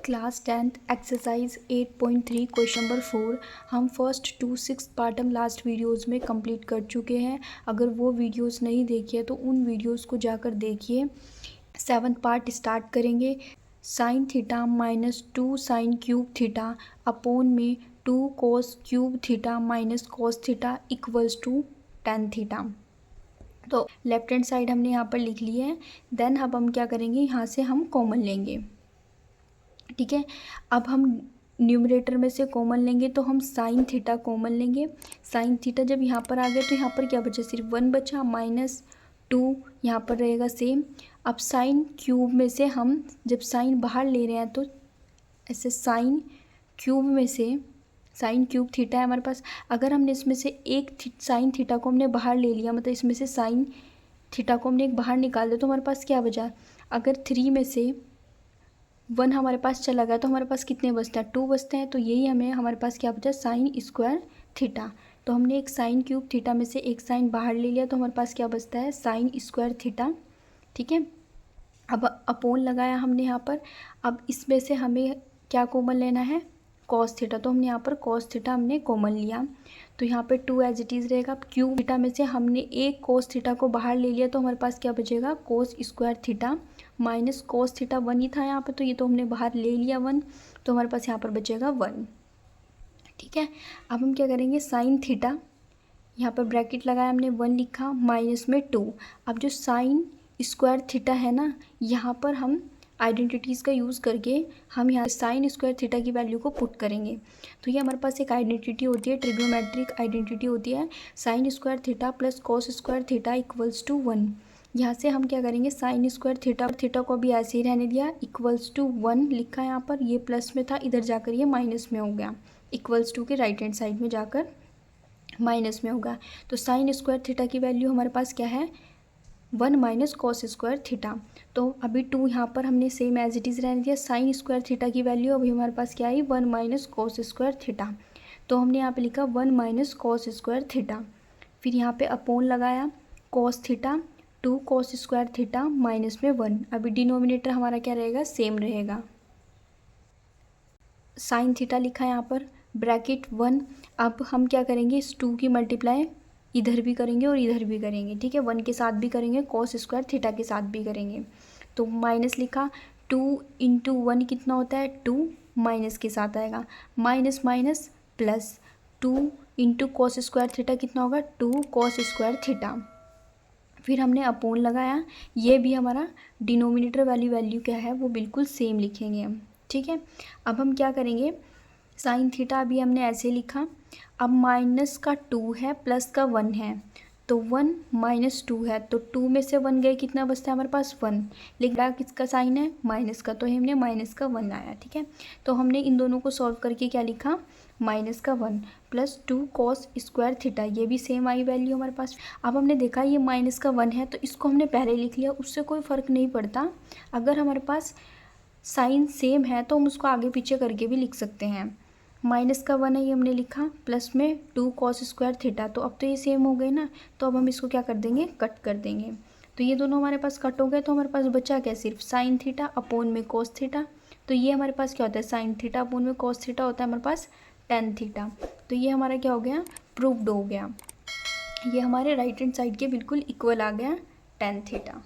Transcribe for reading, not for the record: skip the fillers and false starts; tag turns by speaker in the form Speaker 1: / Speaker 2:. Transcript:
Speaker 1: Class 10th exercise 8.3 question number 4 हम first two six पार्टम last videos में complete कर चुके हैं। अगर वो वीडियोस नहीं देखी है तो उन वीडियोस को जाकर देखिए। 7th पार्ट स्टार्ट करेंगे। Sine theta minus 2 sine cube theta upon में 2 cos cube theta minus cos theta equals to tan theta. तो लेफ्ट हैंड साइड हमने यहाँ पर लिख ली है। देन अब हम क्या करेंगे, यहाँ से हम कॉमन लेंगे। ठीक है, अब हम न्यूमरेटर में से कॉमन लेंगे तो हम साइन थीटा कॉमन लेंगे। साइन थीटा जब यहाँ पर आ गया तो यहाँ पर क्या बचा, सिर्फ 1 बचा, माइनस 2 यहाँ पर रहेगा सेम। अब साइन क्यूब में से हम जब साइन बाहर ले रहे हैं तो ऐसे साइन क्यूब में से साइन क्यूब थीटा है हमारे पास। अगर हमने इसमें से एक साइन थीटा को हमने बाहर ले लिया, मतलब इसमें से साइन थीटा को हमने एक बाहर निकाल दिया तो हमारे पास क्या बचा। अगर 3 में से 1 हमारे पास चला गया तो हमारे पास कितने बचते हैं, 2 बचते हैं। तो यही हमारे पास क्या बचा, साइन स्क्वायर थीटा। तो हमने एक साइन क्यूब थीटा में से एक साइन बाहर ले लिया तो हमारे पास क्या बचता है, साइन स्क्वायर थीटा। ठीक है, अब अपोन लगाया हमने यहाँ पर। अब इसमें से हमें क्या कॉमन लेना है, कॉस थीटा। तो हमने यहाँ पर कॉस थीटा हमने कॉमन लिया तो यहाँ पे 2 एज इट इज़ रहेगा। अब क्यूब थीटा में से हमने एक कोस थीटा को बाहर ले लिया तो हमारे पास क्या बचेगा, cos square theta minus cos theta 1 ही था यहाँ पे, तो ये तो हमने बाहर ले लिया 1, तो हमारे पास यहाँ पर बचेगा 1। ठीक है, अब हम क्या करेंगे, साइन थीटा यहाँ पर ब्रैकेट लगाया हमने, 1 लिखा, माइनस में 2। अब जो साइन स्क्वायर थीटा है ना, यहाँ पर हम आइडेंटिटीज़ का यूज़ करके हम यहाँ साइन स्क्वायर थीटा की वैल्यू को पुट करेंगे। तो ये हमारे पास एक आइडेंटिटी होती है, ट्रिग्नोमेट्रिक आइडेंटिटी होती है, sine square theta plus cos square theta equals to 1। यहाँ से हम क्या करेंगे, साइन स्क्वायर थीटा को भी ऐसे ही रहने दिया, इक्वल्स टू 1 लिखा यहाँ पर। ये प्लस में था, इधर जाकर ये माइनस में हो गया, इक्वल्स टू के राइट हैंड साइड में जाकर माइनस में होगा। तो साइन स्क्वायर थीटा की वैल्यू हमारे पास क्या है, 1 माइनस कॉस स्क्वायर थीटा। तो अभी 2 यहाँ पर हमने सेम एज इट इज़ रहने दिया। साइन स्क्वायर थीटा की वैल्यू अभी हमारे पास क्या आई, 1 माइनस कॉस स्क्वायर थीटा। तो हमने यहाँ पे लिखा 1 माइनस कॉस स्क्वायर थीटा। फिर यहाँ पे अपोन लगाया, cos theta 2 cos square theta minus में 1। अभी डिनोमिनेटर हमारा क्या रहेगा, सेम रहेगा। साइन थीटा लिखा है यहाँ पर, ब्रैकेट 1। अब हम क्या करेंगे, इस 2 की मल्टीप्लाई इधर भी करेंगे और इधर भी करेंगे। ठीक है, 1 के साथ भी करेंगे, कॉस स्क्वायर थीटा के साथ भी करेंगे। तो माइनस लिखा, 2 इंटू 1 कितना होता है, 2 माइनस के साथ आएगा, minus minus plus 2 into cos square theta कितना होगा, 2 कॉस स्क्वायर थीटा। फिर हमने अपोन लगाया, ये भी हमारा डिनोमिनेटर वाली वैल्यू क्या है वो बिल्कुल सेम लिखेंगे हम। ठीक है, अब हम क्या करेंगे, साइन थीटा अभी हमने ऐसे लिखा। अब माइनस का 2 है, प्लस का 1 है, तो 1 माइनस 2 है, तो 2 में से 1 गए, कितना बचता है हमारे पास 1। लेकिन किसका साइन है, माइनस का, तो हमने माइनस का 1 लाया। ठीक है, तो हमने इन दोनों को सॉल्व करके क्या लिखा, माइनस का 1 प्लस 2 कॉस स्क्वायर थीटा, ये भी सेम आई वैल्यू हमारे पास। अब हमने देखा ये माइनस का 1 है तो इसको हमने पहले लिख लिया, उससे कोई फ़र्क नहीं पड़ता। अगर हमारे पास साइन सेम है तो हम उसको आगे पीछे करके भी लिख सकते हैं। माइनस का 1 है, ये हमने लिखा, प्लस में 2 कॉस स्क्वायर थीटा। तो अब तो ये सेम हो गए ना, तो अब हम इसको क्या कर देंगे, कट कर देंगे। तो ये दोनों हमारे पास कट हो गए, तो हमारे पास बचा क्या, सिर्फ साइन थीटा अपोन में कॉस थीटा। तो ये हमारे पास क्या होता है, साइन थीटा अपोन में कॉस थीटा होता है हमारे पास tan थीटा। तो ये हमारा क्या हो गया, प्रूव्ड हो गया। ये हमारे राइट हैंड साइड के बिल्कुल इक्वल आ गया tan थीटा।